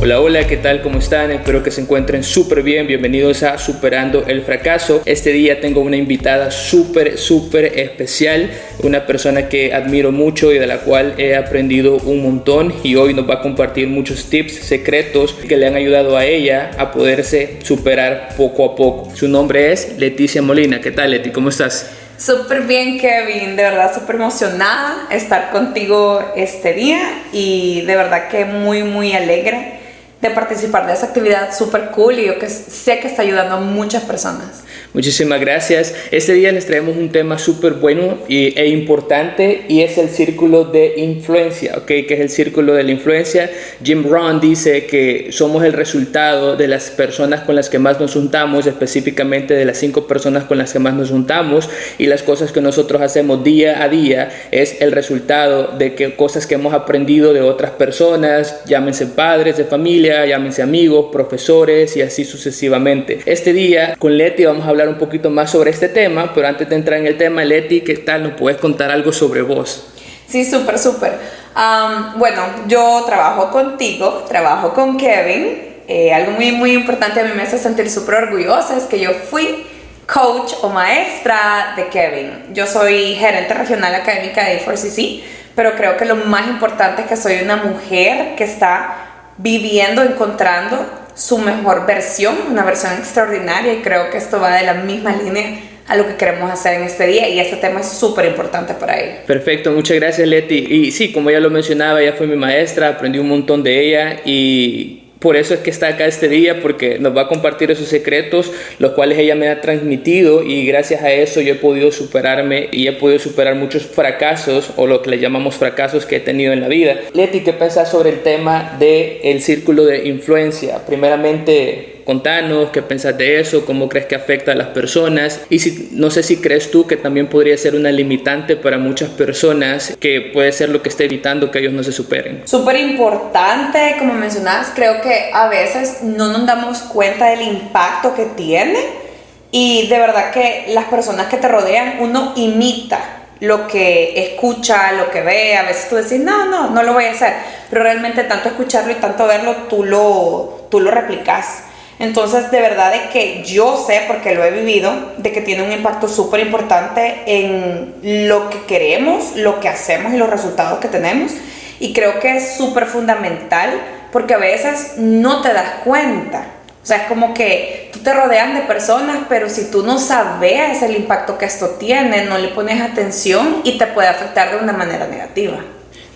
Hola, hola, ¿qué tal? ¿Cómo están? Espero que se encuentren súper bien. Bienvenidos a Superando el Fracaso. Este día tengo una invitada súper especial, una persona que admiro mucho y de la cual he aprendido un montón, y hoy nos va a compartir muchos tips secretos que le han ayudado a ella a poderse superar poco a poco. Su nombre es Leticia Molina. ¿Qué tal, Leti? ¿Cómo estás? Súper bien, Kevin, de verdad súper emocionada de estar contigo este día y de verdad que muy alegre de participar de esa actividad súper cool, y yo que sé que está ayudando a muchas personas. Muchísimas gracias. Este día les traemos un tema súper bueno e importante, y es el círculo de influencia, ¿ok? ¿Qué es el círculo de la influencia? Jim Rohn dice que somos el resultado de las personas con las que más nos juntamos, específicamente de las 5 personas con las que más nos juntamos, y las cosas que nosotros hacemos día a día es el resultado de cosas que hemos aprendido de otras personas, llámense padres de familia, llámense amigos, profesores y así sucesivamente. Este día con Leti vamos a hablar un poquito más sobre este tema, pero antes de entrar en el tema, Leti, ¿qué tal? ¿Nos puedes contar algo sobre vos? Sí, súper. Bueno, yo trabajo contigo, trabajo con Kevin. Algo muy importante, a mí me hace sentir súper orgullosa, es que yo fui coach o maestra de Kevin. Yo soy gerente regional académica de A4CC, pero creo que lo más importante es que soy una mujer que está viviendo, encontrando su mejor versión, una versión extraordinaria, y creo que esto va de la misma línea a lo que queremos hacer en este día, y este tema es súper importante para ella. Perfecto, muchas gracias, Leti. Y sí, como ya lo mencionaba, ella fue mi maestra, aprendí un montón de ella, y por eso es que está acá este día, porque nos va a compartir esos secretos, los cuales ella me ha transmitido, y gracias a eso yo he podido superarme y he podido superar muchos fracasos, o lo que le llamamos fracasos, que he tenido en la vida. Leti, ¿qué pensás sobre el tema del círculo de influencia? Primeramente, contanos qué pensás de eso, cómo crees que afecta a las personas, y no sé si crees tú que también podría ser una limitante para muchas personas, que puede ser lo que esté evitando que ellos no se superen. Súper importante, como mencionabas, creo que a veces no nos damos cuenta del impacto que tiene, y de verdad que las personas que te rodean, uno imita lo que escucha, lo que ve. A veces tú decís, no lo voy a hacer, pero realmente tanto escucharlo y tanto verlo, tú lo replicas. Entonces, de verdad es que yo sé, porque lo he vivido, de que tiene un impacto súper importante en lo que queremos, lo que hacemos y los resultados que tenemos. Y creo que es súper fundamental, porque a veces no te das cuenta. O sea, es como que tú te rodeas de personas, pero si tú no sabes el impacto que esto tiene, no le pones atención y te puede afectar de una manera negativa.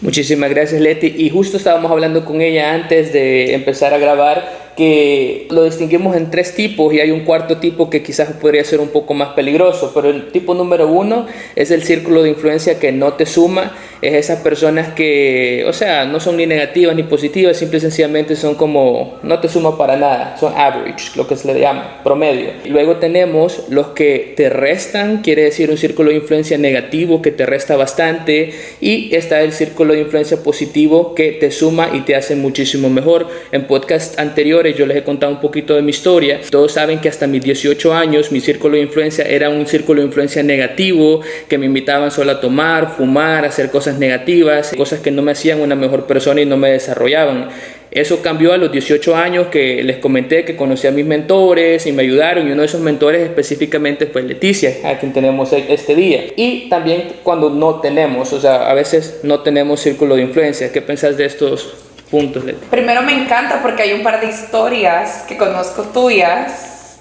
Muchísimas gracias, Leti. Y justo estábamos hablando con ella antes de empezar a grabar, que lo distinguimos en 3 tipos, y hay un cuarto tipo que quizás podría ser un poco más peligroso. Pero el tipo número 1 es el círculo de influencia que no te suma. Es esas personas que, o sea, no son ni negativas ni positivas, simple y sencillamente son como, no te suma para nada, son average, lo que se le llama, promedio. Y luego tenemos los que te restan, quiere decir un círculo de influencia negativo que te resta bastante, y está el círculo de influencia positivo que te suma y te hace muchísimo mejor. En podcasts anteriores yo les he contado un poquito de mi historia. Todos saben que hasta mis 18 años mi círculo de influencia era un círculo de influencia negativo, que me invitaban solo a tomar, fumar, hacer cosas negativas, cosas que no me hacían una mejor persona y no me desarrollaban. Eso cambió a los 18 años, que les comenté que conocí a mis mentores y me ayudaron, y uno de esos mentores específicamente fue Leticia, a quien tenemos este día. Y también cuando no tenemos, o sea, a veces no tenemos círculo de influencia. ¿Qué pensás de estos puntos, Leti? Primero, me encanta porque hay un par de historias que conozco tuyas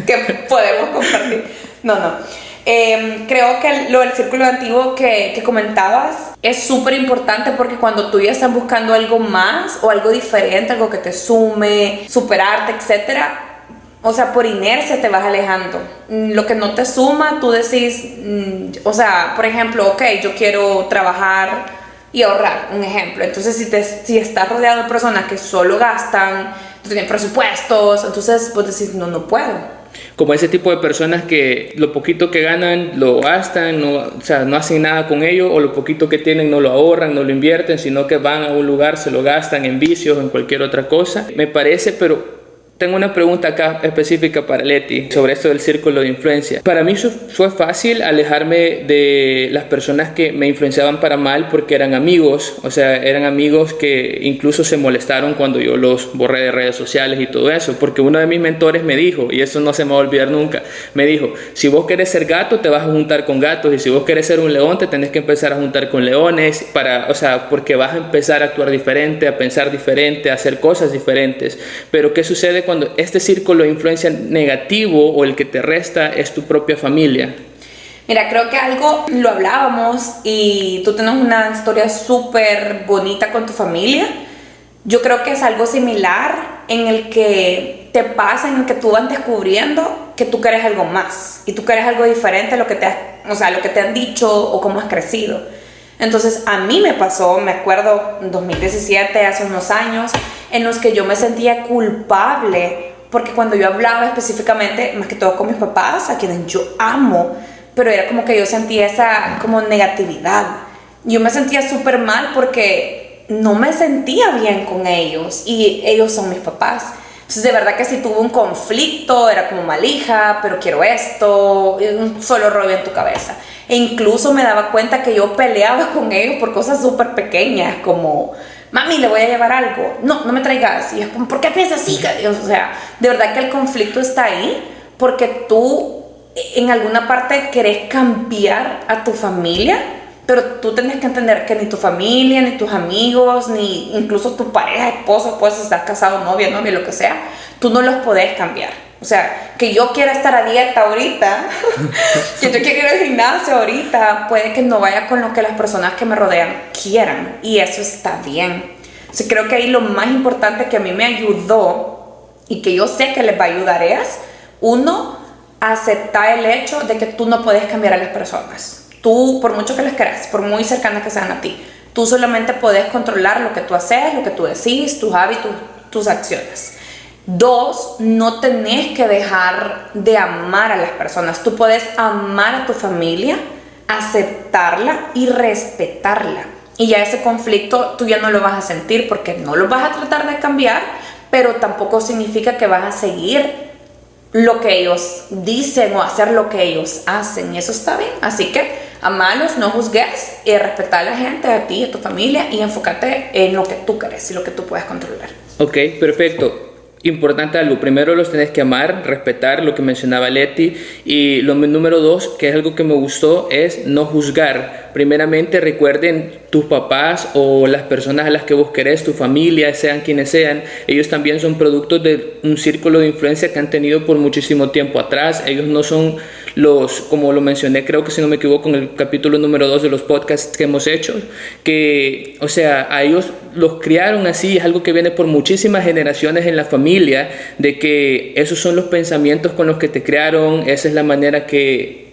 que podemos compartir. Creo que lo del círculo antiguo que comentabas es súper importante, porque cuando tú ya estás buscando algo más o algo diferente, algo que te sume, superarte, etcétera, o sea, por inercia te vas alejando. Lo que no te suma, tú decís, o sea, por ejemplo, ok, yo quiero trabajar y ahorrar, un ejemplo. Entonces, si estás rodeado de personas que solo gastan, no tienen presupuestos, entonces vos decís, no puedo. Como ese tipo de personas que lo poquito que ganan lo gastan, o sea, no hacen nada con ello, o lo poquito que tienen no lo ahorran, no lo invierten, sino que van a un lugar, se lo gastan en vicios, en cualquier otra cosa. Me parece, pero Tengo una pregunta acá específica para Leti sobre esto del círculo de influencia. Para mí fue fácil alejarme de las personas que me influenciaban para mal porque eran amigos, o sea, eran amigos que incluso se molestaron cuando yo los borré de redes sociales y todo eso, porque uno de mis mentores me dijo, y eso no se me va a olvidar nunca, me dijo, si vos querés ser gato te vas a juntar con gatos, y si vos querés ser un león te tenés que empezar a juntar con leones, porque vas a empezar a actuar diferente, a pensar diferente, a hacer cosas diferentes. Pero ¿qué sucede cuando este círculo de influencia negativo o el que te resta es tu propia familia? Mira, creo que algo lo hablábamos y tú tienes una historia súper bonita con tu familia. Yo creo que es algo similar en el que te pasa, en el que tú vas descubriendo que tú quieres algo más y tú quieres algo diferente a lo que te han dicho o cómo has crecido. Entonces a mí me pasó, me acuerdo en 2017, hace unos años, en los que yo me sentía culpable porque cuando yo hablaba específicamente, más que todo con mis papás, a quienes yo amo, pero era como que yo sentía esa como negatividad. Yo me sentía súper mal porque no me sentía bien con ellos y ellos son mis papás. Entonces de verdad que si tuve un conflicto, era como mal hija, pero quiero esto, un solo rollo en tu cabeza. E incluso me daba cuenta que yo peleaba con ellos por cosas súper pequeñas, como mami, le voy a llevar algo, no me traigas, y es como, ¿por qué piensas así? O sea, de verdad que el conflicto está ahí porque tú en alguna parte querés cambiar a tu familia, pero tú tienes que entender que ni tu familia, ni tus amigos, ni incluso tu pareja, esposo, puedes estar casado, novia, lo que sea, tú no los podés cambiar. O sea, que yo quiera estar a dieta ahorita, que yo quiera ir al gimnasio ahorita, puede que no vaya con lo que las personas que me rodean quieran, y eso está bien. O sea, creo que ahí lo más importante que a mí me ayudó y que yo sé que les va a ayudar es, uno, aceptar el hecho de que tú no puedes cambiar a las personas. Tú, por mucho que les quieras, por muy cercanas que sean a ti, tú solamente puedes controlar lo que tú haces, lo que tú decís, tus hábitos, tus acciones. Dos, no tenés que dejar de amar a las personas. Tú puedes amar a tu familia, aceptarla y respetarla. Y ya ese conflicto tú ya no lo vas a sentir porque no lo vas a tratar de cambiar, pero tampoco significa que vas a seguir lo que ellos dicen o hacer lo que ellos hacen. Y eso está bien. Así que amalos, no juzgues y respetar a la gente, a ti, a tu familia, y enfócate en lo que tú querés y lo que tú puedes controlar. Ok, perfecto. Importante algo, primero los tenés que amar, respetar, lo que mencionaba Leti, y lo número dos, que es algo que me gustó, es no juzgar. Primeramente recuerden, tus papás o las personas a las que vos querés, tu familia, sean quienes sean, ellos también son productos de un círculo de influencia que han tenido por muchísimo tiempo atrás. Ellos no son como lo mencioné, creo que si no me equivoco, en el capítulo número 2 de los podcasts que hemos hecho, que, o sea, a ellos los criaron así, es algo que viene por muchísimas generaciones en la familia, de que esos son los pensamientos con los que te criaron, esa es la manera que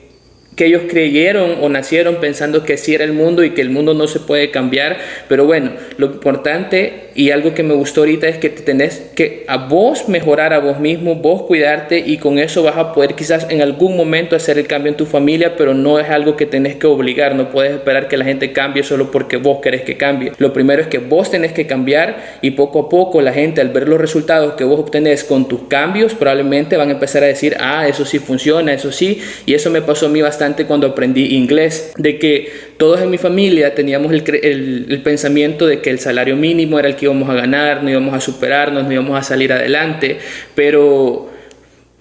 ellos creyeron o nacieron pensando que así era el mundo y que el mundo no se puede cambiar. Pero bueno, lo importante y algo que me gustó ahorita es que te tenés que a vos mejorar a vos mismo, vos cuidarte, y con eso vas a poder quizás en algún momento hacer el cambio en tu familia, pero no es algo que tenés que obligar. No puedes esperar que la gente cambie solo porque vos querés que cambie. Lo primero es que vos tenés que cambiar, y poco a poco la gente, al ver los resultados que vos obtenés con tus cambios, probablemente van a empezar a decir, eso sí funciona, eso sí. Y eso me pasó a mí bastante cuando aprendí inglés, de que todos en mi familia teníamos el pensamiento de que el salario mínimo era el que íbamos a ganar, no íbamos a superarnos, no íbamos a salir adelante. Pero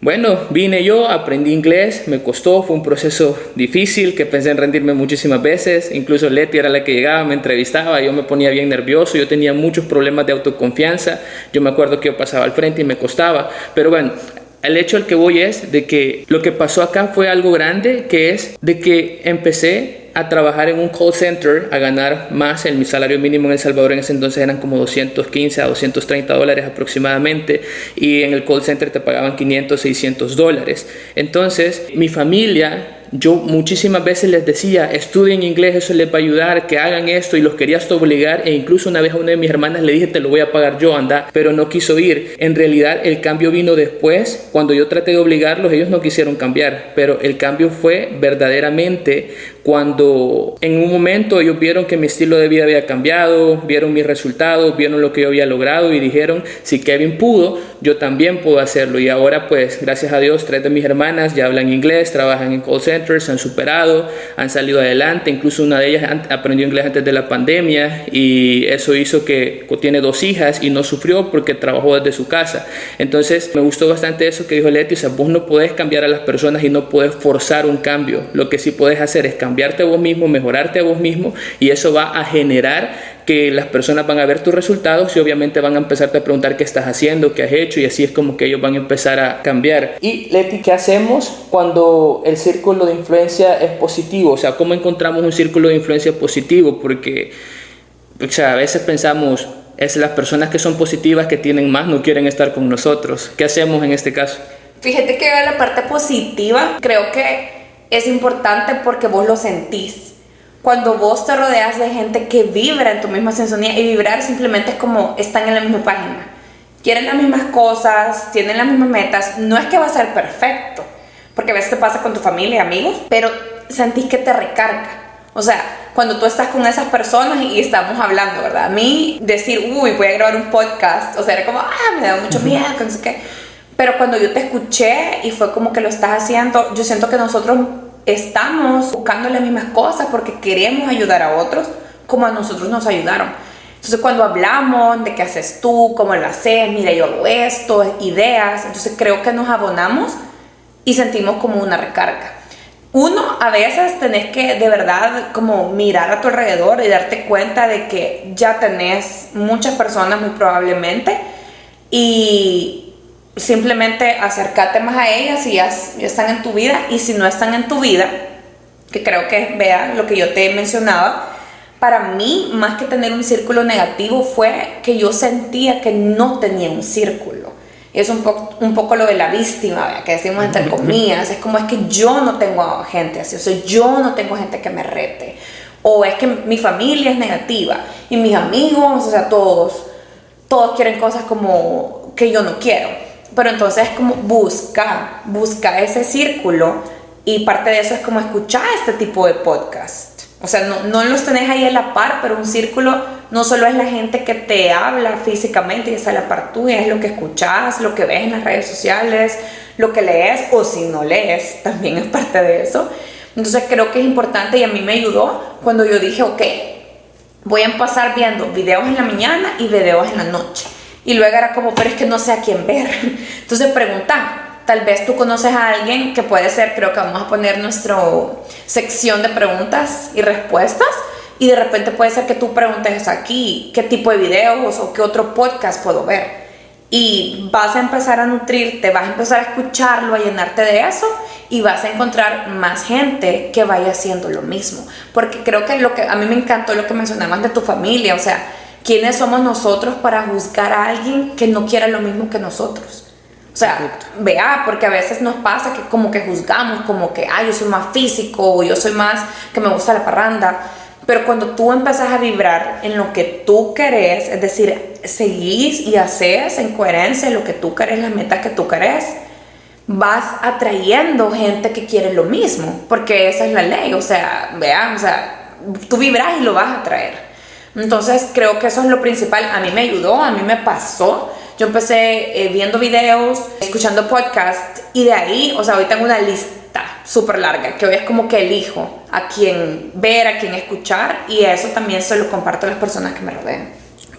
bueno, vine yo, aprendí inglés, me costó, fue un proceso difícil que pensé en rendirme muchísimas veces. Incluso Leti era la que llegaba, me entrevistaba, yo me ponía bien nervioso, yo tenía muchos problemas de autoconfianza. Yo me acuerdo que yo pasaba al frente y me costaba, pero bueno, el hecho al que voy es de que lo que pasó acá fue algo grande, que es de que empecé a trabajar en un call center, a ganar más. Mi salario mínimo en El Salvador en ese entonces eran como 215 a 230 dólares aproximadamente, y en el call center te pagaban 500, 600 dólares. Entonces mi familia yo muchísimas veces les decía, estudien inglés, eso les va a ayudar, que hagan esto, y los quería hasta obligar, e incluso una vez a una de mis hermanas le dije, te lo voy a pagar yo, anda, pero no quiso ir. En realidad el cambio vino después, cuando yo traté de obligarlos, ellos no quisieron cambiar, pero el cambio fue verdaderamente cuando en un momento ellos vieron que mi estilo de vida había cambiado, vieron mis resultados, vieron lo que yo había logrado y dijeron, si Kevin pudo, yo también puedo hacerlo. Y ahora pues gracias a Dios 3 de mis hermanas ya hablan inglés, trabajan en call centers, han superado, han salido adelante, incluso una de ellas aprendió inglés antes de la pandemia y eso hizo que tiene 2 hijas y no sufrió porque trabajó desde su casa. Entonces me gustó bastante eso que dijo Leti, o sea, vos no podés cambiar a las personas y no podés forzar un cambio, lo que sí podés hacer es cambiarte a vos mismo, mejorarte a vos mismo, y eso va a generar que las personas van a ver tus resultados y obviamente van a empezarte a preguntar qué estás haciendo, qué has hecho, y así es como que ellos van a empezar a cambiar. Y Leti, ¿qué hacemos cuando el círculo de influencia es positivo? O sea, ¿cómo encontramos un círculo de influencia positivo? Porque, o sea, a veces pensamos, es las personas que son positivas, que tienen más, no quieren estar con nosotros. ¿Qué hacemos en este caso? Fíjate que la parte positiva creo que es importante porque vos lo sentís. Cuando vos te rodeas de gente que vibra en tu misma sintonía, y vibrar simplemente es como están en la misma página, quieren las mismas cosas, tienen las mismas metas, no es que va a ser perfecto, porque a veces te pasa con tu familia y amigos, pero sentís que te recarga. O sea, cuando tú estás con esas personas y estamos hablando, ¿verdad? A mí decir, uy, voy a grabar un podcast, o sea, era como, me da mucho miedo, no sé qué. Pero cuando yo te escuché y fue como que lo estás haciendo, yo siento que nosotros estamos buscando las mismas cosas porque queremos ayudar a otros como a nosotros nos ayudaron. Entonces cuando hablamos de qué haces tú, cómo lo haces, mira yo hago esto, ideas, entonces creo que nos abonamos y sentimos como una recarga. Uno, a veces tenés que de verdad como mirar a tu alrededor y darte cuenta de que ya tenés muchas personas muy probablemente, y simplemente acércate más a ellas si ya están en tu vida, y si no están en tu vida, que creo que vea lo que yo te mencionaba, para mí más que tener un círculo negativo fue que yo sentía que no tenía un círculo. Es un poco lo de la víctima, ¿verdad? Que decimos entre comillas, es como es que yo no tengo gente así, o sea, yo no tengo gente que me rete, o es que mi familia es negativa y mis amigos, o sea, todos quieren cosas como que yo no quiero. Pero entonces es como busca ese círculo, y parte de eso es como escuchar este tipo de podcast. O sea, no los tenés ahí a la par, pero un círculo no solo es la gente que te habla físicamente y está a la par tuya, es lo que escuchas, lo que ves en las redes sociales, lo que lees, o si no lees, también es parte de eso. Entonces creo que es importante, y a mí me ayudó cuando yo dije, ok, voy a empezar viendo videos en la mañana y videos en la noche. Y luego era como, pero es que no sé a quién ver. Entonces pregunta. Tal vez tú conoces a alguien que puede ser, creo que vamos a poner nuestra sección de preguntas y respuestas, y de repente puede ser que tú preguntes aquí qué tipo de videos o qué otro podcast puedo ver, y vas a empezar a nutrirte, vas a empezar a escucharlo, a llenarte de eso, y vas a encontrar más gente que vaya haciendo lo mismo. Porque creo que a mí me encantó lo que mencionabas de tu familia, o sea, ¿quiénes somos nosotros para juzgar a alguien que no quiera lo mismo que nosotros? O sea, vea, porque a veces nos pasa que como que juzgamos, como que, yo soy más físico, o yo soy más que me gusta la parranda. Pero cuando tú empezás a vibrar en lo que tú querés, es decir, seguís y haces en coherencia lo que tú querés, las metas que tú querés, vas atrayendo gente que quiere lo mismo, porque esa es la ley. O sea, vea, o sea, tú vibras y lo vas a atraer. Entonces creo que eso es lo principal. A mí me ayudó, a mí me pasó. Yo empecé viendo videos, escuchando podcasts, y de ahí, o sea, hoy tengo una lista súper larga, que hoy es como que elijo a quién ver, a quién escuchar, y eso también se lo comparto a las personas que me rodean.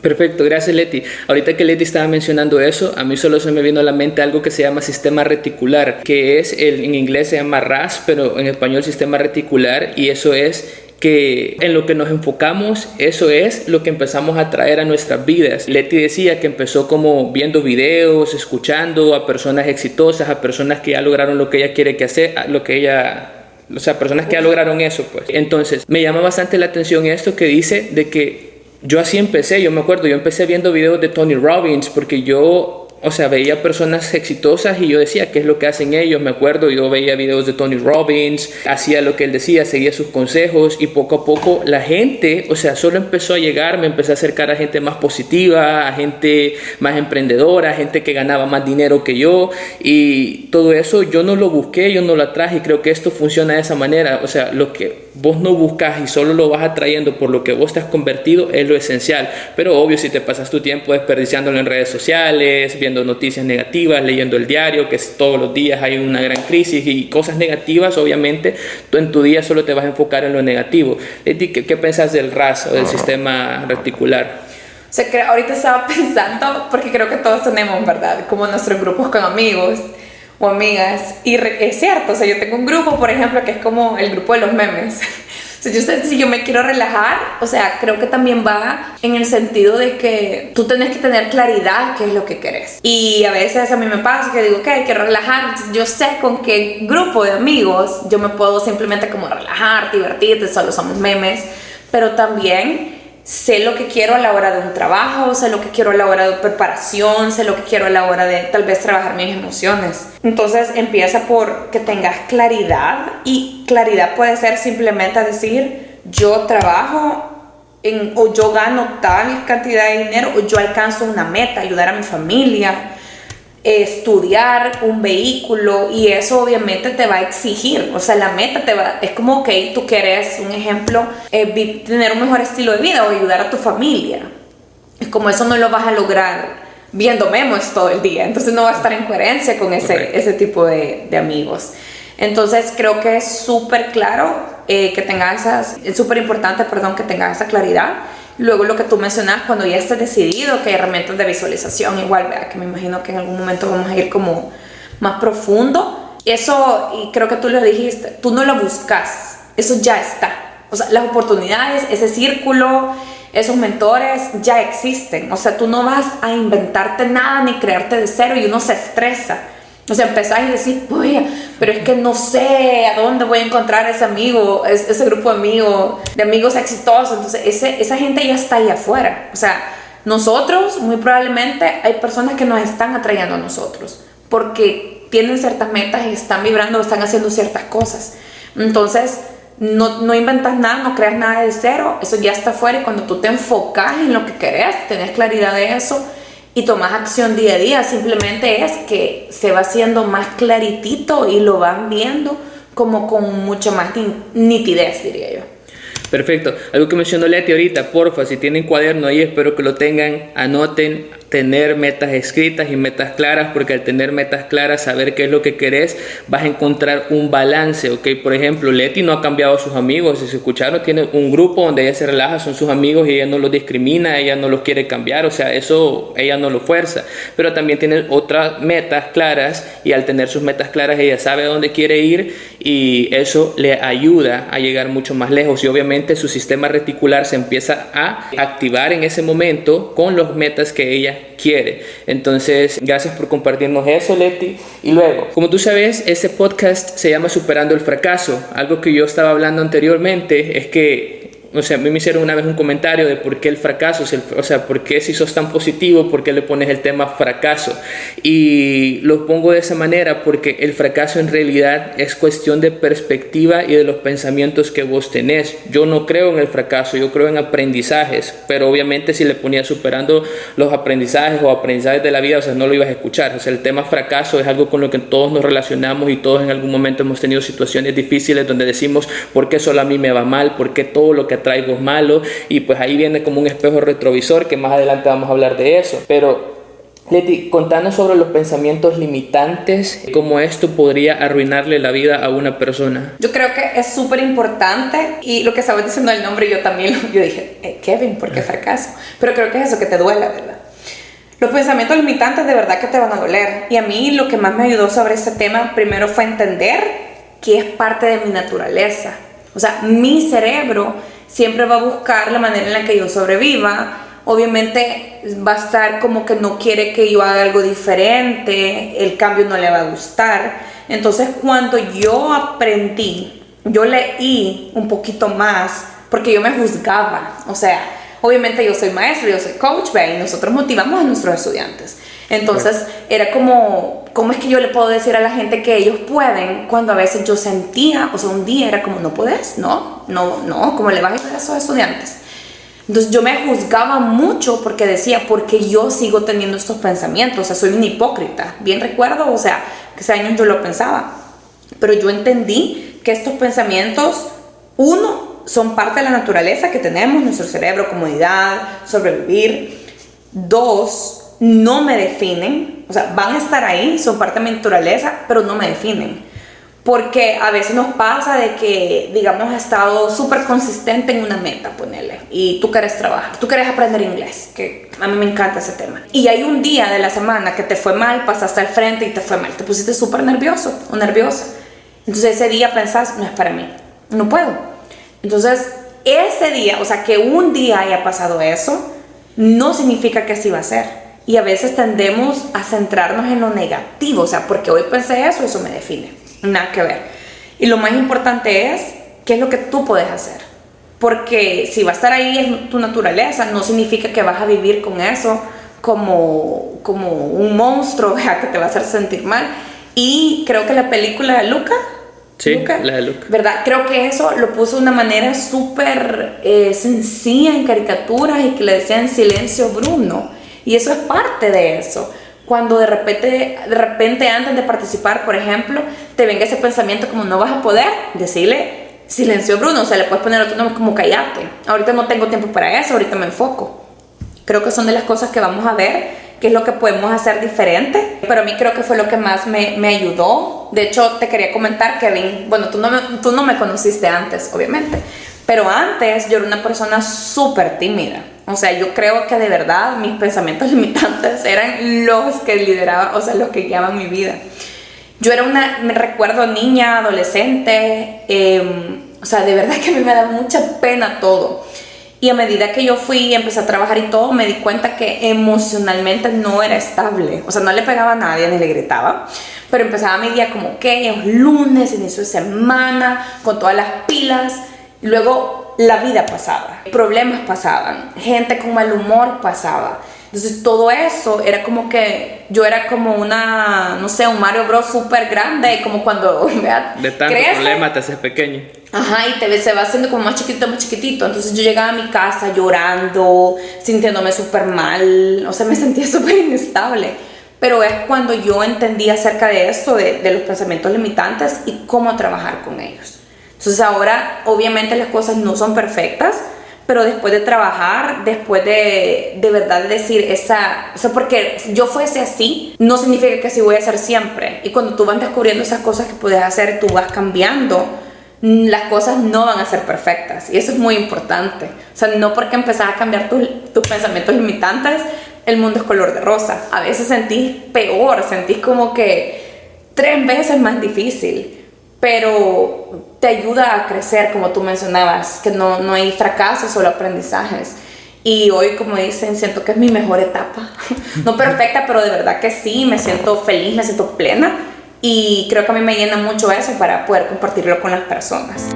Perfecto, gracias Leti. Ahorita que Leti estaba mencionando eso, a mí solo se me vino a la mente algo que se llama sistema reticular, que es, en inglés se llama RAS, pero en español sistema reticular, y eso es que en lo que nos enfocamos, eso es lo que empezamos a traer a nuestras vidas. Leti decía que empezó como viendo videos, escuchando a personas exitosas, a personas que ya lograron lo que ella quiere que hacer, o sea, personas que ya lograron eso, pues. Entonces, me llama bastante la atención esto que dice de que yo así empecé. Yo me acuerdo, yo empecé viendo videos de Tony Robbins porque yo o sea, veía personas exitosas y yo decía, ¿qué es lo que hacen ellos? Me acuerdo, yo veía videos de Tony Robbins, hacía lo que él decía, seguía sus consejos y poco a poco la gente, o sea, solo empezó a llegar, me empecé a acercar a gente más positiva, a gente más emprendedora, a gente que ganaba más dinero que yo, y todo eso yo no lo busqué, yo no lo atraje, y creo que esto funciona de esa manera. O sea, lo que vos no buscas y solo lo vas atrayendo por lo que vos te has convertido es lo esencial. Pero obvio, si te pasas tu tiempo desperdiciándolo en redes sociales, viendo noticias negativas, leyendo el diario, que todos los días hay una gran crisis y cosas negativas, obviamente tú en tu día solo te vas a enfocar en lo negativo. Leti, ¿qué pensás del RAS o del sistema reticular? O sea, ahorita estaba pensando, porque creo que todos tenemos, ¿verdad? Como nuestros grupos con amigos o amigas. Y es cierto, o sea, yo tengo un grupo, por ejemplo, que es como el grupo de los memes. O sea, si yo me quiero relajar, o sea, creo que también va en el sentido de que tú tienes que tener claridad qué es lo que querés. Y a veces a mí me pasa que digo, ok, quiero relajar. Entonces yo sé con qué grupo de amigos yo me puedo simplemente como relajar, divertirte, solo somos memes. Pero también sé lo que quiero a la hora de un trabajo, sé lo que quiero a la hora de preparación, sé lo que quiero a la hora de tal vez trabajar mis emociones. Entonces empieza por que tengas claridad, y claridad puede ser simplemente decir, yo trabajo o yo gano tal cantidad de dinero, o yo alcanzo una meta, ayudar a mi familia, estudiar, un vehículo, y eso obviamente te va a exigir, o sea, la meta es como, ok, tú quieres, un ejemplo, tener un mejor estilo de vida o ayudar a tu familia. Es como eso no lo vas a lograr viendo memes todo el día, entonces no va a estar en coherencia con ese tipo de amigos. Entonces creo que es súper claro que tengas es súper importante, que tengas esa claridad. Luego lo que tú mencionas, cuando ya estés decidido, que hay herramientas de visualización igual, ¿verdad? Que me imagino que en algún momento vamos a ir como más profundo. Eso, y creo que tú lo dijiste, tú no lo buscas, eso ya está. O sea, las oportunidades, ese círculo, esos mentores ya existen. O sea, tú no vas a inventarte nada ni crearte de cero, y uno se estresa. O sea, empezás y decís, oye, pero es que no sé a dónde voy a encontrar ese amigo, ese grupo de amigos exitosos. Entonces, esa gente ya está ahí afuera. O sea, nosotros, muy probablemente, hay personas que nos están atrayendo a nosotros porque tienen ciertas metas y están vibrando, están haciendo ciertas cosas. Entonces, no inventas nada, no creas nada de cero, eso ya está afuera. Y cuando tú te enfocas en lo que querés, tenés claridad de eso y tomas acción día a día, simplemente es que se va haciendo más claritito y lo van viendo como con mucho más nitidez, diría yo. Perfecto. Algo que mencionó Leti ahorita, porfa, si tienen cuaderno ahí, espero que lo tengan, anoten, tener metas escritas y metas claras, porque al tener metas claras, saber qué es lo que querés, vas a encontrar un balance, ¿ok? Por ejemplo, Leti no ha cambiado a sus amigos, si se escucharon, tiene un grupo donde ella se relaja, son sus amigos y ella no los discrimina, ella no los quiere cambiar, o sea, eso ella no lo fuerza, pero también tiene otras metas claras, y al tener sus metas claras, ella sabe a dónde quiere ir, y eso le ayuda a llegar mucho más lejos, y obviamente su sistema reticular se empieza a activar en ese momento con las metas que ella quiere. Entonces, gracias por compartirnos eso, Leti. Y luego, como tú sabes, este podcast se llama Superando el Fracaso. Algo que yo estaba hablando anteriormente es que, o sea, a mí me hicieron una vez un comentario de por qué el fracaso, o sea, por qué si sos tan positivo, por qué le pones el tema fracaso. Y lo pongo de esa manera porque el fracaso en realidad es cuestión de perspectiva y de los pensamientos que vos tenés. Yo no creo en el fracaso, yo creo en aprendizajes, pero obviamente si le ponía superando los aprendizajes o aprendizajes de la vida, o sea, no lo ibas a escuchar. O sea, el tema fracaso es algo con lo que todos nos relacionamos y todos en algún momento hemos tenido situaciones difíciles donde decimos, ¿por qué solo a mí me va mal? ¿Por qué todo lo que traigo es malo? Y pues ahí viene como un espejo retrovisor, que más adelante vamos a hablar de eso. Pero Leti, contanos sobre los pensamientos limitantes, cómo esto podría arruinarle la vida a una persona. Yo creo que es súper importante, y lo que estabas diciendo del nombre, yo también yo dije, Kevin, ¿por qué fracaso? Pero creo que es eso, que te duela, ¿verdad? Los pensamientos limitantes de verdad que te van a doler, y a mí lo que más me ayudó sobre este tema primero fue entender que es parte de mi naturaleza. O sea, mi cerebro siempre va a buscar la manera en la que yo sobreviva. Obviamente va a estar como que no quiere que yo haga algo diferente, el cambio no le va a gustar. Entonces, cuando yo aprendí, yo leí un poquito más, porque yo me juzgaba. O sea, obviamente yo soy maestro, yo soy coach, y nosotros motivamos a nuestros estudiantes. Entonces era como, ¿cómo es que yo le puedo decir a la gente que ellos pueden cuando a veces yo sentía, o sea, un día era como, no puedes, no, ¿cómo le vas a ayudar a esos estudiantes? Entonces yo me juzgaba mucho porque decía, ¿por qué yo sigo teniendo estos pensamientos? O sea, soy una hipócrita. Bien recuerdo, o sea, que hace años yo lo pensaba. Pero yo entendí que estos pensamientos, uno, son parte de la naturaleza que tenemos, nuestro cerebro, comodidad, sobrevivir. Dos, no me definen. O sea, van a estar ahí, son parte de mi naturaleza, pero no me definen. Porque a veces nos pasa de que, digamos, has estado súper consistente en una meta, ponele, y tú quieres trabajar, tú quieres aprender inglés, que a mí me encanta ese tema. Y hay un día de la semana que te fue mal, pasaste al frente y te fue mal, te pusiste súper nervioso o nerviosa. Entonces ese día pensás, no es para mí, no puedo. Entonces ese día, o sea, que un día haya pasado eso, no significa que así va a ser. Y a veces tendemos a centrarnos en lo negativo, o sea, porque hoy pensé eso, eso me define. Nada que ver. Y lo más importante es qué es lo que tú puedes hacer, porque si va a estar ahí es tu naturaleza, no significa que vas a vivir con eso como un monstruo, ¿verdad? Que te va a hacer sentir mal. Y creo que la película de Luca, sí, la de Luca, ¿verdad? Creo que eso lo puso de una manera súper sencilla en caricaturas y que le decían silencio Bruno, y eso es parte de eso. Cuando de repente antes de participar, por ejemplo, te venga ese pensamiento como no vas a poder, decirle silencio Bruno, o sea, le puedes poner otro nombre como callate, ahorita no tengo tiempo para eso, ahorita me enfoco. Creo que son de las cosas que vamos a ver, qué es lo que podemos hacer diferente, pero a mí creo que fue lo que más me ayudó. De hecho, te quería comentar, Kevin, bueno, tú no me conociste antes, obviamente, pero antes yo era una persona súper tímida. O sea, yo creo que de verdad mis pensamientos limitantes eran los que lideraban, o sea, los que guiaban mi vida. Yo era me recuerdo niña, adolescente, o sea, de verdad que a mí me da mucha pena todo. Y a medida que yo fui y empecé a trabajar y todo, me di cuenta que emocionalmente no era estable. O sea, no le pegaba a nadie ni le gritaba, pero empezaba mi día como que lunes, inicio de semana, con todas las pilas. Y luego la vida pasaba, problemas pasaban, gente con mal humor pasaba. Entonces todo eso era como que yo era como una, no sé, un Mario Bros súper grande, como cuando de tanto problema te haces pequeño. Ajá, y se va haciendo como más chiquitito. Entonces yo llegaba a mi casa llorando, sintiéndome súper mal, o sea, me sentía súper inestable. Pero es cuando yo entendí acerca de esto, de los pensamientos limitantes y cómo trabajar con ellos. Entonces ahora obviamente las cosas no son perfectas, pero después de trabajar, después de verdad decir o sea, porque yo fuese así, no significa que así voy a ser siempre. Y cuando tú vas descubriendo esas cosas que puedes hacer, tú vas cambiando, las cosas no van a ser perfectas. Y eso es muy importante. O sea, no porque empezás a cambiar tus pensamientos limitantes, el mundo es color de rosa. A veces sentís peor, sentís como que 3 veces más difícil. Pero te ayuda a crecer, como tú mencionabas, que no hay fracasos, solo aprendizajes. Y hoy, como dicen, siento que es mi mejor etapa. No perfecta, pero de verdad que sí, me siento feliz, me siento plena. Y creo que a mí me llena mucho eso para poder compartirlo con las personas.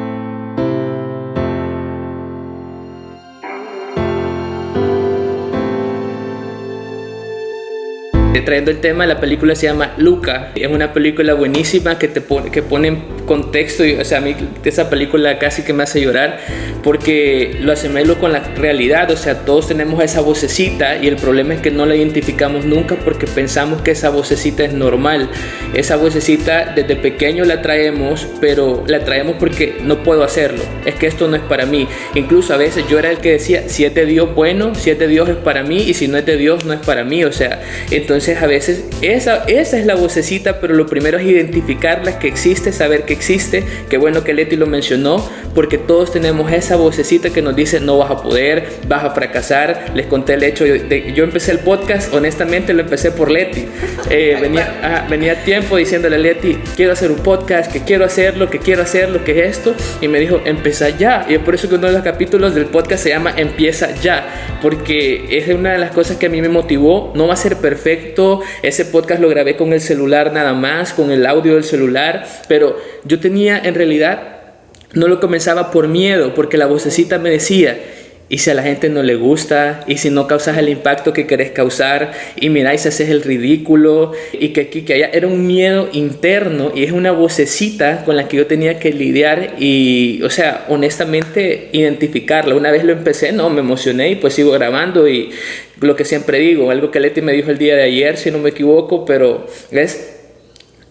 Trayendo el tema, la película se llama Luca. Es una película buenísima que pone en contexto. O sea, a mí esa película casi que me hace llorar porque lo asemejo con la realidad. O sea, todos tenemos esa vocecita y el problema es que no la identificamos nunca porque pensamos que esa vocecita es normal. Esa vocecita desde pequeño la traemos, pero la traemos porque no puedo hacerlo. Es que esto no es para mí. Incluso a veces yo era el que decía, si es de Dios, bueno, si es de Dios es para mí, y si no es de Dios no es para mí. O sea, entonces a veces esa es la vocecita, pero lo primero es identificarla, que existe, saber que existe. Qué bueno que Leti lo mencionó, porque todos tenemos esa vocecita que nos dice no vas a poder, vas a fracasar. Les conté el hecho yo empecé el podcast, honestamente lo empecé por Leti. Venía tiempo diciéndole a Leti, quiero hacer un podcast, que quiero hacerlo, que es esto, y me dijo, empieza ya. Y es por eso que uno de los capítulos del podcast se llama Empieza ya, porque es una de las cosas que a mí me motivó. No va a ser perfecto, ese podcast lo grabé con el celular nada más, con el audio del celular, pero yo tenía, en realidad no lo comenzaba por miedo, porque la vocecita me decía, y si a la gente no le gusta, y si no causas el impacto que querés causar, y mira, y si haces el ridículo, y que aquí, que allá, era un miedo interno, y es una vocecita con la que yo tenía que lidiar, y, o sea, honestamente, identificarla. Una vez lo empecé, no, me emocioné, y pues sigo grabando, y lo que siempre digo, algo que Leti me dijo el día de ayer, si no me equivoco, pero es,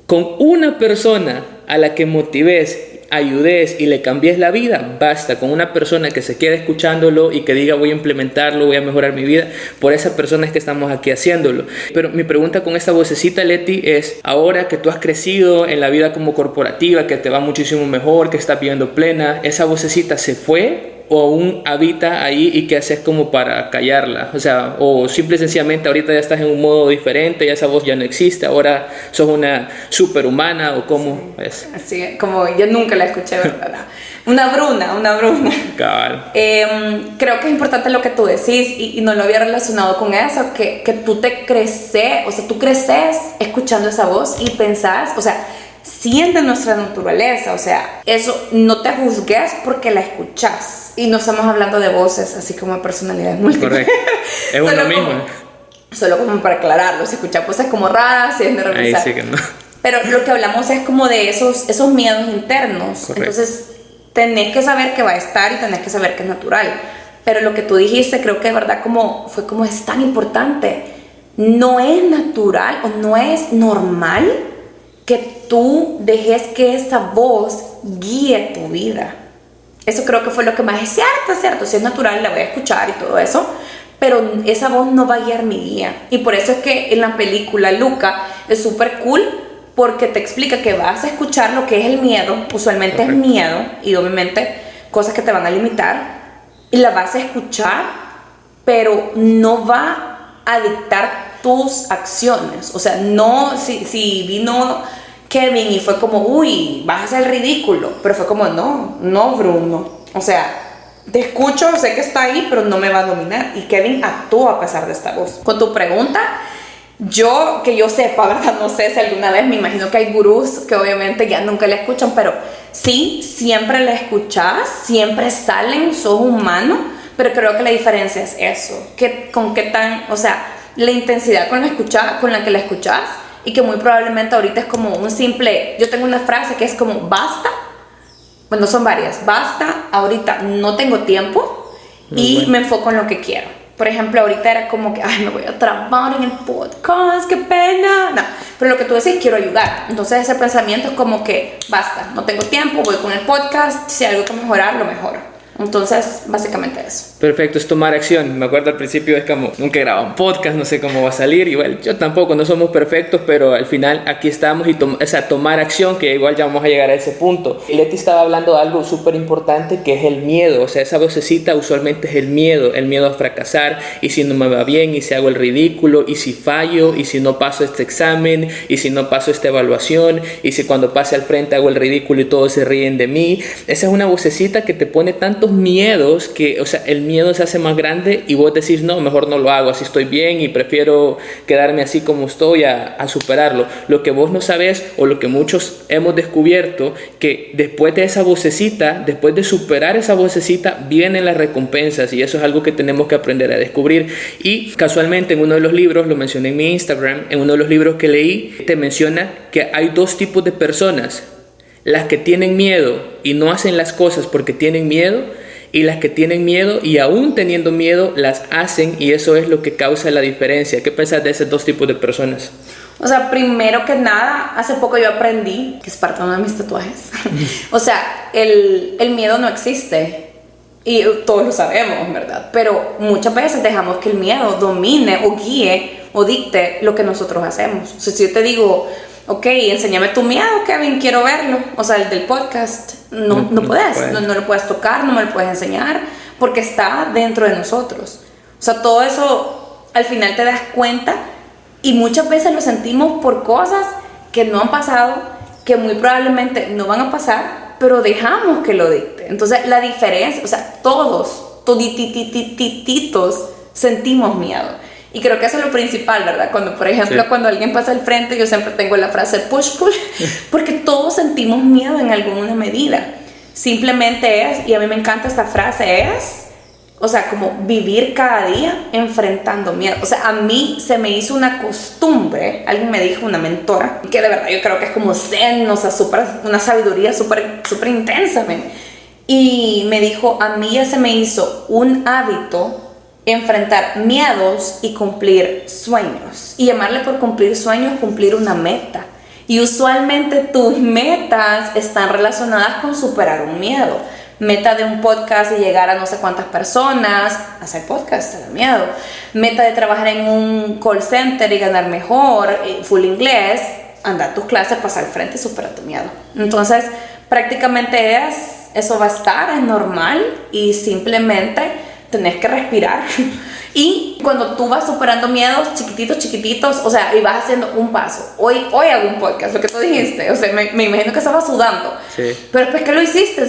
con una persona a la que motives, ayudes y le cambies la vida, basta. Con una persona que se quede escuchándolo y que diga voy a implementarlo, voy a mejorar mi vida, por esa persona es que estamos aquí haciéndolo. Pero mi pregunta con esta vocecita, Leti, es, ahora que tú has crecido en la vida como corporativa, que te va muchísimo mejor, que estás viviendo plena, ¿esa vocecita se fue o aún habita ahí y qué haces como para callarla? O sea, o simple y sencillamente ahorita ya estás en un modo diferente, ya esa voz ya no existe, ahora sos una superhumana, o cómo es. Así como yo nunca la escuché, ¿verdad? Una bruna. Cabal. Creo que es importante lo que tú decís, y no lo había relacionado con eso, que tú te creces, o sea, tú creces escuchando esa voz y pensás, o sea, siente nuestra naturaleza, o sea, eso, no te juzgues porque la escuchas. Y no estamos hablando de voces, así como de personalidades múltiples. Correcto, es uno mismo. Solo como para aclararlo, si escuchas voces como raras, si es de revisar. Ahí sí que no. Pero lo que hablamos es como de esos miedos internos. Correcto. Entonces, tenés que saber que va a estar y tenés que saber que es natural. Pero lo que tú dijiste, creo que de verdad fue como es tan importante. No es natural o no es normal que tú dejes que esta voz guíe tu vida. Eso creo que fue lo que más es cierto. Si es natural, la voy a escuchar y todo eso, pero esa voz no va a guiar mi guía. Y por eso es que en la película Luca es súper cool, porque te explica que vas a escuchar lo que es el miedo, usualmente es miedo, y obviamente cosas que te van a limitar, y la vas a escuchar, pero no va a dictar tus acciones. O sea, no, si vino Kevin y fue como, uy, vas a hacer el ridículo, pero fue como, no, Bruno, o sea, te escucho, sé que está ahí, pero no me va a dominar. Y Kevin actúa a pesar de esta voz. Con tu pregunta, que yo sepa, ¿verdad? No sé si alguna vez, me imagino que hay gurús que obviamente ya nunca la escuchan, pero sí, siempre la escuchas, siempre salen, sos humano, pero creo que la diferencia es eso, con qué tan, o sea, la intensidad con la que la escuchas, y que muy probablemente ahorita es como un simple, yo tengo una frase que es como basta, bueno, son varias, basta, ahorita no tengo tiempo y me enfoco en lo que quiero. Por ejemplo, ahorita era como que, ay, me voy a trabar en el podcast, qué pena. No, pero lo que tú decís, quiero ayudar. Entonces ese pensamiento es como que, basta, no tengo tiempo, voy con el podcast, si hay algo que mejorar, lo mejoro. Entonces, básicamente eso. Perfecto, es tomar acción. Me acuerdo al principio, es como, nunca he grabado un podcast, no sé cómo va a salir. Igual, yo tampoco, no somos perfectos, pero al final aquí estamos y tomar acción, que igual ya vamos a llegar a ese punto. Y Leti estaba hablando de algo súper importante, que es el miedo. O sea, esa vocecita usualmente es el miedo a fracasar, y si no me va bien, y si hago el ridículo, y si fallo, y si no paso este examen, y si no paso esta evaluación, y si cuando pase al frente hago el ridículo y todos se ríen de mí. Esa es una vocecita que te pone tanto miedos que, o sea, el miedo se hace más grande y vos decís, no, mejor no lo hago, así estoy bien y prefiero quedarme así como estoy a superarlo. Lo que vos no sabés, o lo que muchos hemos descubierto, que después de esa vocecita, después de superar esa vocecita, vienen las recompensas, y eso es algo que tenemos que aprender a descubrir. Y casualmente en uno de los libros, lo mencioné en mi Instagram, en uno de los libros que leí, te menciona que hay dos tipos de personas: las que tienen miedo y no hacen las cosas porque tienen miedo, y las que tienen miedo y aún teniendo miedo las hacen, y eso es lo que causa la diferencia. ¿Qué piensas de esos dos tipos de personas? O sea, primero que nada, hace poco yo aprendí, que es parte de uno de mis tatuajes, o sea, el miedo no existe, y todos lo sabemos, ¿verdad? Pero muchas veces dejamos que el miedo domine o guíe o dicte lo que nosotros hacemos. O sea, si yo te digo, ok, enséñame tu miedo, Kevin, quiero verlo. O sea, el del podcast, no puedes, no lo puedes tocar, no me lo puedes enseñar, porque está dentro de nosotros. O sea, todo eso, al final te das cuenta, y muchas veces lo sentimos por cosas que no han pasado, que muy probablemente no van a pasar, pero dejamos que lo dicte. Entonces, la diferencia, o sea, toditos sentimos miedo. Y creo que eso es lo principal, ¿verdad? Cuando, por ejemplo, cuando alguien pasa al frente, yo siempre tengo la frase push, porque todos sentimos miedo en alguna medida. Simplemente es, y a mí me encanta esta frase, es O sea, como vivir cada día enfrentando miedo. O sea, a mí se me hizo una costumbre, alguien me dijo, una mentora, que de verdad yo creo que es como zen, o sea, una sabiduría súper intensa, men. Y me dijo, a mí ya se me hizo un hábito enfrentar miedos y cumplir sueños. Y llamarle por cumplir sueños, cumplir una meta. Y usualmente tus metas están relacionadas con superar un miedo. Meta de un podcast de llegar a no sé cuántas personas, hacer podcast te da miedo. Meta de trabajar en un call center y ganar mejor, full inglés, anda a tus clases, pasar al frente y superar tu miedo. Entonces, prácticamente eso va a estar, es normal y simplemente tenés que respirar. Y cuando tú vas superando miedos chiquititos, o sea, y vas haciendo un paso. Hoy hago un podcast, lo que tú dijiste, o sea, me imagino que estabas sudando. Sí. Pero después que lo hiciste,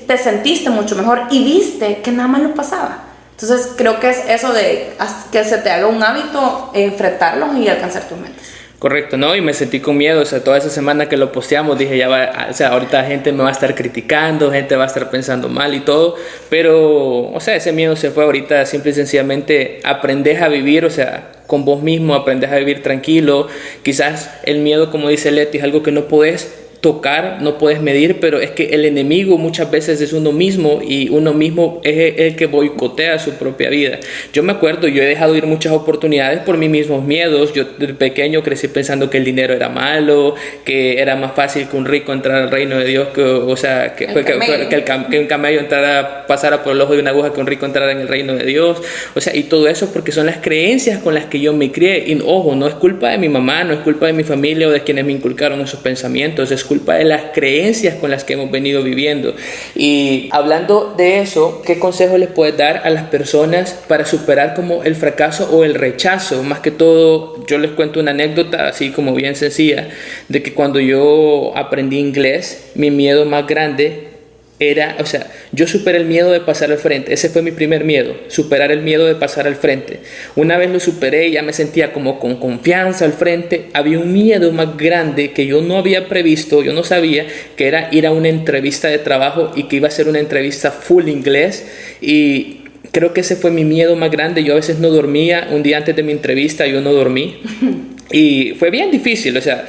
te sentiste mucho mejor y viste que nada más no pasaba. Entonces, creo que es eso de que se te haga un hábito enfrentarlos y alcanzar tus metas. Correcto, ¿no? Y me sentí con miedo, o sea, toda esa semana que lo posteamos dije, ya va, o sea, ahorita la gente me va a estar criticando, gente va a estar pensando mal y todo, pero, o sea, ese miedo se fue ahorita, simple y sencillamente aprendes a vivir, o sea, con vos mismo, aprendes a vivir tranquilo. Quizás el miedo, como dice Leti, es algo que no podés tocar, no puedes medir, pero es que el enemigo muchas veces es uno mismo y uno mismo es el que boicotea su propia vida. Yo me acuerdo, yo he dejado ir muchas oportunidades por mis mismos miedos. Yo de pequeño crecí pensando que el dinero era malo, que era más fácil que un rico entrara al reino de Dios, que un camello pasara por el ojo de una aguja, que un rico entrara en el reino de Dios. O sea, y todo eso porque son las creencias con las que yo me crié. Y ojo, no es culpa de mi mamá, no es culpa de mi familia o de quienes me inculcaron esos pensamientos, es culpa de las creencias con las que hemos venido viviendo. Y hablando de eso, ¿qué consejo les puedes dar a las personas para superar como el fracaso o el rechazo? Más que todo, yo les cuento una anécdota así como bien sencilla, de que cuando yo aprendí inglés, mi miedo más grande era, o sea, yo superé el miedo de pasar al frente. Ese fue mi primer miedo, superar el miedo de pasar al frente. Una vez lo superé y ya me sentía como con confianza al frente. Había un miedo más grande que yo no había previsto, yo no sabía, que era ir a una entrevista de trabajo y que iba a ser una entrevista full inglés. Y creo que ese fue mi miedo más grande. Yo a veces no dormía, un día antes de mi entrevista yo no dormí y fue bien difícil, o sea,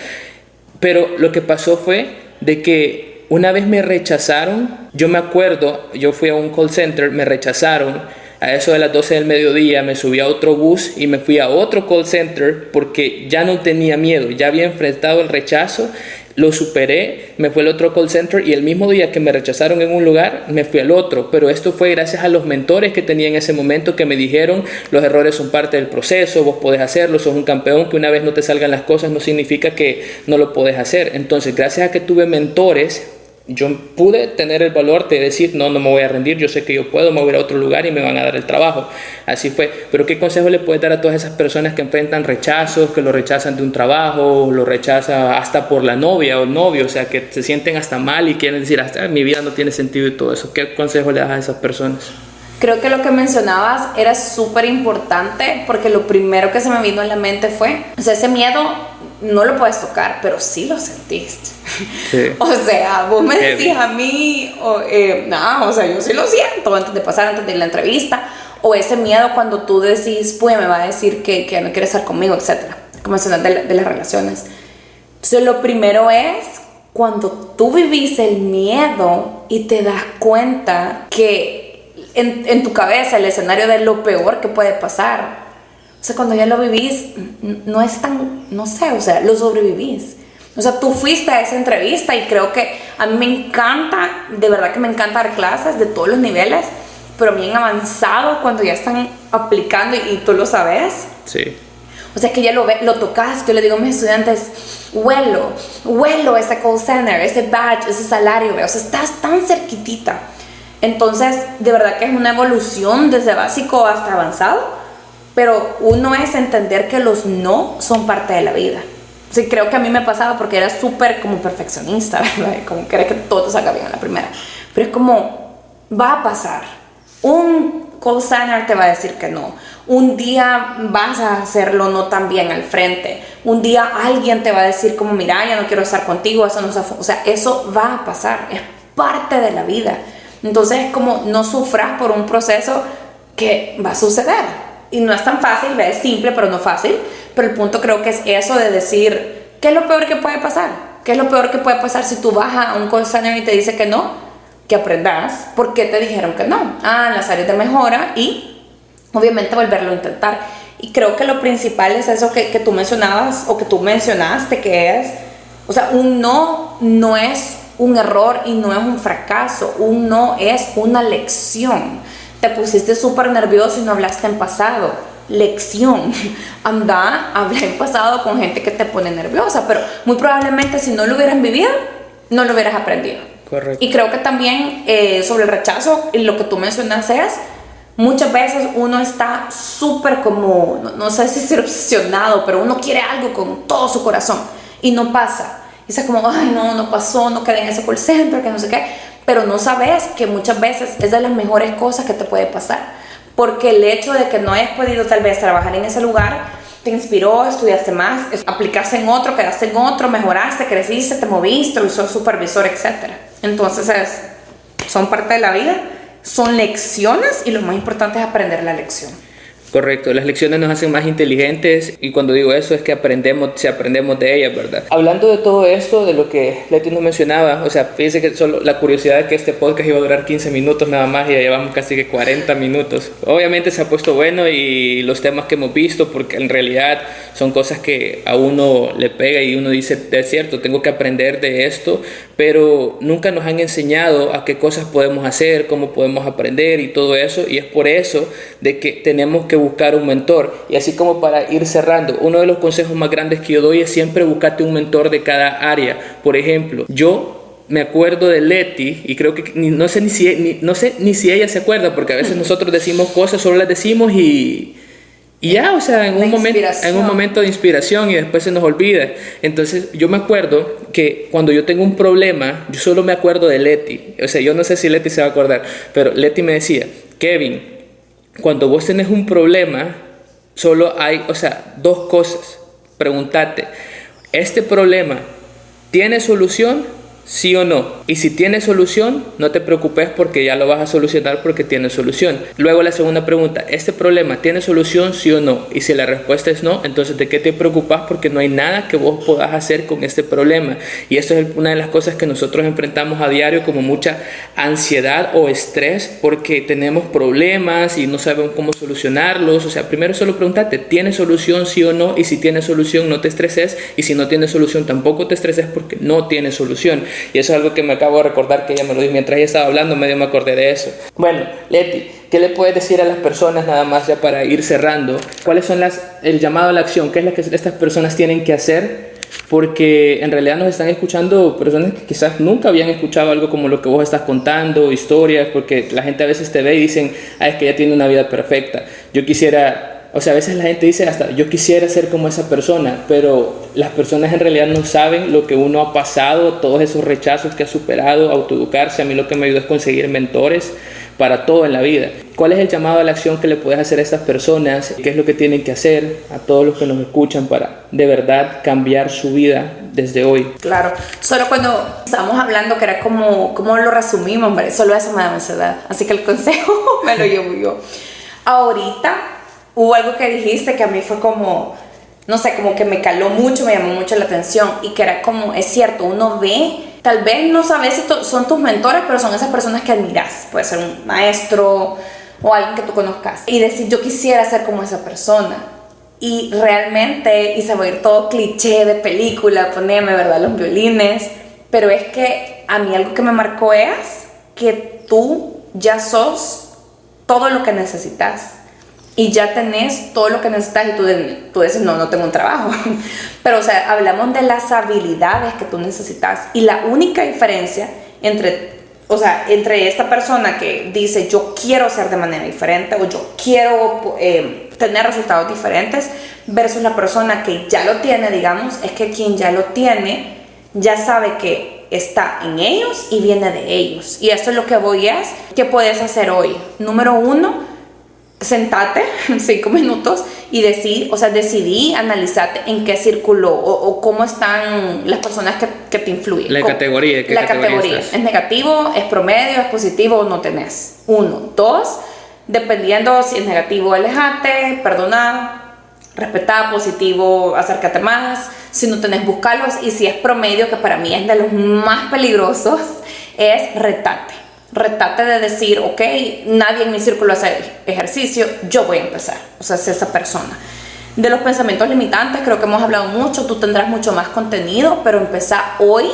pero lo que pasó fue de que una vez me rechazaron. Yo me acuerdo, yo fui a un call center, me rechazaron. A eso de las 12 del mediodía me subí a otro bus y me fui a otro call center porque ya no tenía miedo, ya había enfrentado el rechazo, lo superé, me fui al otro call center y el mismo día que me rechazaron en un lugar, me fui al otro. Pero esto fue gracias a los mentores que tenía en ese momento, que me dijeron, los errores son parte del proceso, vos podés hacerlo, sos un campeón, que una vez no te salgan las cosas no significa que no lo podés hacer. Entonces, gracias a que tuve mentores, yo pude tener el valor de decir, no me voy a rendir, yo sé que yo puedo, me voy a ir a otro lugar y me van a dar el trabajo. Así fue. Pero ¿qué consejo le puedes dar a todas esas personas que enfrentan rechazos, que lo rechazan de un trabajo, lo rechazan hasta por la novia o el novio, o sea, que se sienten hasta mal y quieren decir, hasta mi vida no tiene sentido y todo eso? ¿Qué consejo le das a esas personas? Creo que lo que mencionabas era súper importante, porque lo primero que se me vino en la mente fue, o sea, ese miedo no lo puedes tocar, pero sí lo sentiste. Sí. O sea, vos me decís a mí, no, o sea, yo sí lo siento antes de la entrevista, o ese miedo cuando tú decís, pues me va a decir que no quiere estar conmigo, etcétera, como mencionas de las relaciones. Entonces, lo primero es cuando tú vivís el miedo y te das cuenta que en tu cabeza el escenario de lo peor que puede pasar. O sea, cuando ya lo vivís, no es tan, no sé, o sea, lo sobrevivís. O sea, tú fuiste a esa entrevista y creo que a mí me encanta, de verdad que me encanta dar clases de todos los niveles, pero bien avanzado cuando ya están aplicando y tú lo sabes. Sí. O sea, que ya lo tocas. Yo le digo a mis estudiantes, huelo ese call center, ese badge, ese salario, o sea, estás tan cerquitita. Entonces, de verdad que es una evolución desde básico hasta avanzado. Pero uno es entender que los no son parte de la vida. Sí, creo que a mí me pasaba porque era súper como perfeccionista, ¿verdad? Como querer que todo te salga bien a la primera. Pero es como, va a pasar. Un call center te va a decir que no. Un día vas a hacerlo no tan bien al frente. Un día alguien te va a decir como, mira, ya no quiero estar contigo, eso no se o sea, eso va a pasar. Es parte de la vida. Entonces es como, no sufras por un proceso que va a suceder. Y no es tan fácil, es simple, pero no fácil. Pero el punto creo que es eso de decir, ¿qué es lo peor que puede pasar? ¿Qué es lo peor que puede pasar si tú vas a un call center y te dice que no? Que aprendas por qué te dijeron que no. En las áreas de mejora y obviamente volverlo a intentar. Y creo que lo principal es eso que tú mencionabas o que tú mencionaste, que es, o sea, un no es un error y no es un fracaso. Un no es una lección. Te pusiste súper nervioso y no hablaste en pasado. Lección. Anda, habla en pasado con gente que te pone nerviosa, pero muy probablemente si no lo hubieras vivido, no lo hubieras aprendido. Correcto. Y creo que también sobre el rechazo, y lo que tú mencionas es, muchas veces uno está súper como, no sé si ser obsesionado, pero uno quiere algo con todo su corazón y no pasa. Y es como, ay, no pasó, no quedé en ese call center, que no sé qué. Pero no sabes que muchas veces es de las mejores cosas que te puede pasar. Porque el hecho de que no hayas podido tal vez trabajar en ese lugar te inspiró, estudiaste más, aplicaste en otro, quedaste en otro, mejoraste, creciste, te moviste, sos supervisor, etc. Entonces son parte de la vida, son lecciones y lo más importante es aprender la lección. Correcto, las lecciones nos hacen más inteligentes y cuando digo eso es que aprendemos de ellas, ¿verdad? Hablando de todo esto, de lo que Leti nos mencionaba, o sea, fíjense que solo la curiosidad de que este podcast iba a durar 15 minutos nada más y ya llevamos casi que 40 minutos. Obviamente se ha puesto bueno y los temas que hemos visto, porque en realidad son cosas que a uno le pega y uno dice, es cierto, tengo que aprender de esto, pero nunca nos han enseñado a qué cosas podemos hacer, cómo podemos aprender y todo eso, y es por eso de que tenemos que buscar un mentor. Y así como para ir cerrando, uno de los consejos más grandes que yo doy es siempre buscarte un mentor de cada área. Por ejemplo, yo me acuerdo de Leti y creo que no sé ni si ella se acuerda, porque a veces nosotros decimos cosas, solo las decimos y ya, o sea, en un momento de inspiración y después se nos olvida. Entonces yo me acuerdo que cuando yo tengo un problema, yo solo me acuerdo de Leti. O sea, yo no sé si Leti se va a acordar, pero Leti me decía, Kevin, cuando vos tenés un problema, solo hay, o sea, dos cosas. Pregúntate, ¿este problema tiene solución? ¿Sí o no? Y si tiene solución, no te preocupes porque ya lo vas a solucionar porque tiene solución. Luego la segunda pregunta, ¿este problema tiene solución? ¿Sí o no? Y si la respuesta es no, entonces ¿de qué te preocupas? Porque no hay nada que vos podás hacer con este problema. Y esto es una de las cosas que nosotros enfrentamos a diario, como mucha ansiedad o estrés porque tenemos problemas y no sabemos cómo solucionarlos. O sea, primero solo pregúntate, ¿tiene solución? ¿Sí o no? Y si tiene solución, no te estreses. Y si no tiene solución, tampoco te estreses porque no tiene solución. Y eso es algo que me acabo de recordar que ella me lo dijo mientras ella estaba hablando, medio me acordé de eso. Bueno, Leti, ¿qué le puedes decir a las personas nada más ya para ir cerrando? ¿Cuáles son el llamado a la acción? ¿Qué es lo que estas personas tienen que hacer? Porque en realidad nos están escuchando personas que quizás nunca habían escuchado algo como lo que vos estás contando, historias, porque la gente a veces te ve y dicen, es que ella tiene una vida perfecta. Yo quisiera... O sea, a veces la gente dice hasta, yo quisiera ser como esa persona, pero las personas en realidad no saben lo que uno ha pasado, todos esos rechazos que ha superado, autoeducarse. A mí lo que me ayudó es conseguir mentores para todo en la vida. ¿Cuál es el llamado a la acción que le puedes hacer a estas personas? ¿Qué es lo que tienen que hacer a todos los que nos escuchan para de verdad cambiar su vida desde hoy? Claro, solo cuando estábamos hablando que era como lo resumimos, hombre, solo eso me da ansiedad. Así que el consejo me lo llevo yo. Ahorita hubo algo que dijiste que a mí fue como, no sé, como que me caló mucho, me llamó mucho la atención y que era como, es cierto, uno ve, tal vez no sabes si son tus mentores, pero son esas personas que admiras, puede ser un maestro o alguien que tú conozcas y decir, yo quisiera ser como esa persona. Y realmente, y se va a ir todo cliché de película, ponerme, ¿verdad?, los violines, pero es que a mí algo que me marcó es que tú ya sos todo lo que necesitas. Y ya tenés todo lo que necesitas y tú dices, no tengo un trabajo. Pero, o sea, hablamos de las habilidades que tú necesitas. Y la única diferencia entre esta persona que dice, yo quiero ser de manera diferente o yo quiero tener resultados diferentes, versus la persona que ya lo tiene, digamos, es que quien ya lo tiene, ya sabe que está en ellos y viene de ellos. Y eso es lo que voy es, ¿qué puedes hacer hoy? Número 1, sentate 5 minutos y decidí, analizarte en qué círculo o cómo están las personas que te influyen. La categoría. ¿Es negativo, es promedio, es positivo o no tenés? 1, 2, dependiendo si es negativo, alejate, perdona, respetá, positivo, acércate más, si no tenés, buscarlos, y si es promedio, que para mí es de los más peligrosos, es retate de decir, ok, nadie en mi círculo hace ejercicio, yo voy a empezar, o sea, es esa persona. De los pensamientos limitantes, creo que hemos hablado mucho, tú tendrás mucho más contenido, pero empezá hoy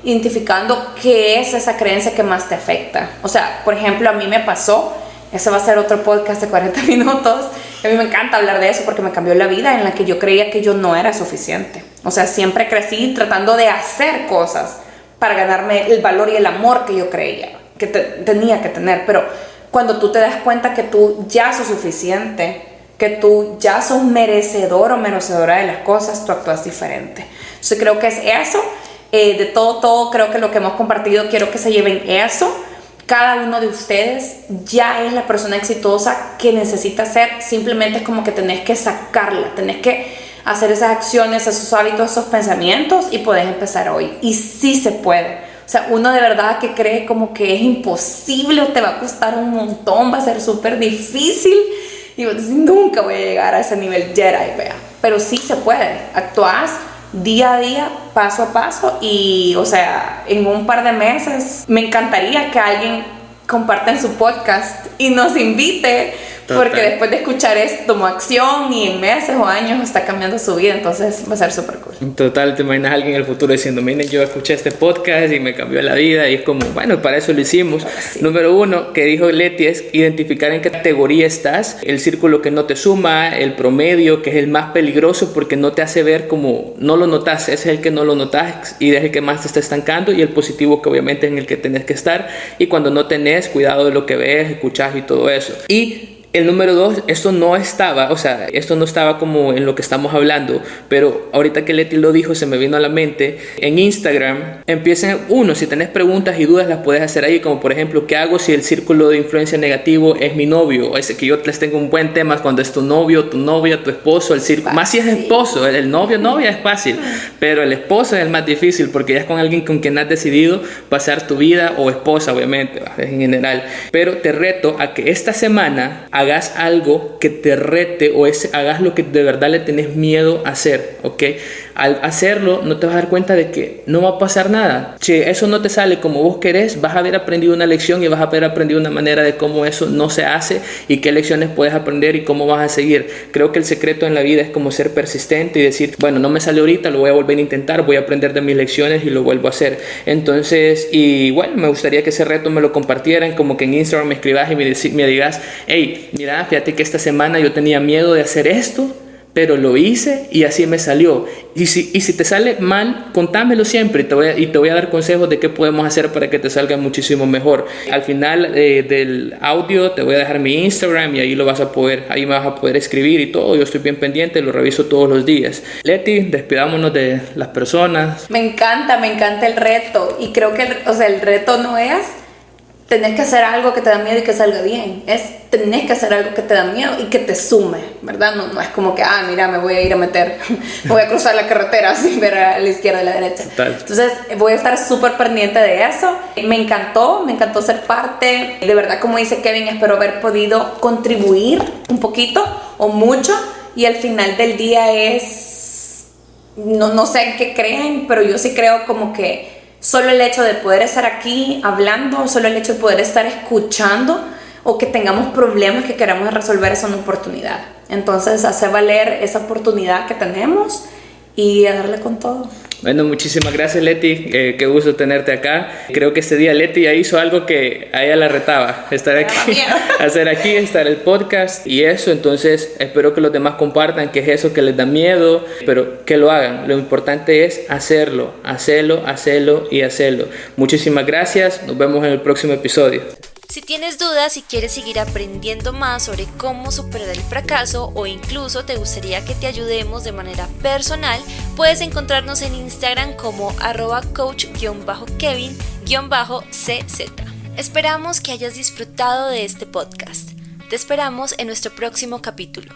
identificando qué es esa creencia que más te afecta. O sea, por ejemplo, a mí me pasó, ese va a ser otro podcast de 40 minutos, a mí me encanta hablar de eso porque me cambió la vida, en la que yo creía que yo no era suficiente. O sea, siempre crecí tratando de hacer cosas para ganarme el valor y el amor que yo creía que tenía que tener, pero cuando tú te das cuenta que tú ya sos suficiente, que tú ya sos merecedor o merecedora de las cosas, tú actúas diferente. Entonces creo que es eso, de todo creo que lo que hemos compartido, quiero que se lleven eso. Cada uno de ustedes ya es la persona exitosa que necesita ser, simplemente es como que tenés que sacarla, tenés que hacer esas acciones, esos hábitos, esos pensamientos, y podés empezar hoy, y sí se puede. O sea, uno de verdad que cree como que es imposible o te va a costar un montón, va a ser súper difícil. Y vos decís, nunca voy a llegar a ese nivel Jedi, vea. Pero sí se puede. Actuás día a día, paso a paso. Y, o sea, en un par de meses me encantaría que alguien comparta en su podcast y nos invite. Total. Porque después de escuchar esto tomó acción y en meses o años está cambiando su vida, entonces va a ser súper cool. Total, te imaginas a alguien en el futuro diciendo, miren, yo escuché este podcast y me cambió la vida, y es como, bueno, para eso lo hicimos. Sí. Número 1, que dijo Leti, es identificar en qué categoría estás, el círculo que no te suma, el promedio, que es el más peligroso porque no te hace ver como no lo notas, ese es el que no lo notas y es el que más te está estancando, y el positivo, que obviamente es en el que tenés que estar, y cuando no tenés, cuidado de lo que ves, escuchás y todo eso. Y el número 2, esto no estaba como en lo que estamos hablando, pero ahorita que Leti lo dijo se me vino a la mente. En Instagram empiecen, si tenés preguntas y dudas las puedes hacer ahí, como por ejemplo, ¿qué hago si el círculo de influencia negativo es mi novio? Ese que yo les tengo un buen tema cuando es tu novio, tu novia, tu esposo, el círculo, más si es esposo, el novio, novia es fácil, pero el esposo es el más difícil porque ya es con alguien con quien has decidido pasar tu vida, o esposa obviamente, en general. Pero te reto a que esta semana hagas algo que te rete, o hagas lo que de verdad le tenés miedo a hacer, ¿ok? Al hacerlo no te vas a dar cuenta de que no va a pasar nada. Si eso no te sale como vos querés, vas a haber aprendido una lección y vas a haber aprendido una manera de cómo eso no se hace y qué lecciones puedes aprender y cómo vas a seguir. Creo que el secreto en la vida es como ser persistente y decir, bueno, no me sale ahorita, lo voy a volver a intentar, voy a aprender de mis lecciones y lo vuelvo a hacer. Entonces, y bueno, me gustaría que ese reto me lo compartieran, como que en Instagram me escribas y me digas, hey, mira, fíjate que esta semana yo tenía miedo de hacer esto, pero lo hice y así me salió. Y si te sale mal, contámelo siempre y te voy a dar consejos de qué podemos hacer para que te salga muchísimo mejor. Al final del audio te voy a dejar mi Instagram y ahí me vas a poder escribir y todo. Yo estoy bien pendiente, lo reviso todos los días. Leti, despidámonos de las personas. Me encanta el reto, y creo que el reto no es tenés que hacer algo que te da miedo y que salga bien, tenés que hacer algo que te da miedo y que te sume, ¿verdad? No es como que, mira, me voy a ir a meter, voy a cruzar la carretera sin ver a la izquierda y a la derecha. Total. Entonces voy a estar súper pendiente de eso. Me encantó ser parte. De verdad, como dice Kevin, espero haber podido contribuir un poquito o mucho, y al final del día no sé en qué creen, pero yo sí creo como que solo el hecho de poder estar aquí hablando, solo el hecho de poder estar escuchando, o que tengamos problemas que queramos resolver, es una oportunidad. Entonces, hacer valer esa oportunidad que tenemos y a darle con todo. Bueno, muchísimas gracias, Leti, qué gusto tenerte acá. Creo que este día Leti ya hizo algo que a ella la retaba, estar el podcast y eso. Entonces espero que los demás compartan qué es eso que les da miedo, pero que lo hagan. Lo importante es hacerlo. Muchísimas gracias, nos vemos en el próximo episodio. Si tienes dudas y quieres seguir aprendiendo más sobre cómo superar el fracaso, o incluso te gustaría que te ayudemos de manera personal, puedes encontrarnos en Instagram como @coach_kevin_cz. Esperamos que hayas disfrutado de este podcast. Te esperamos en nuestro próximo capítulo.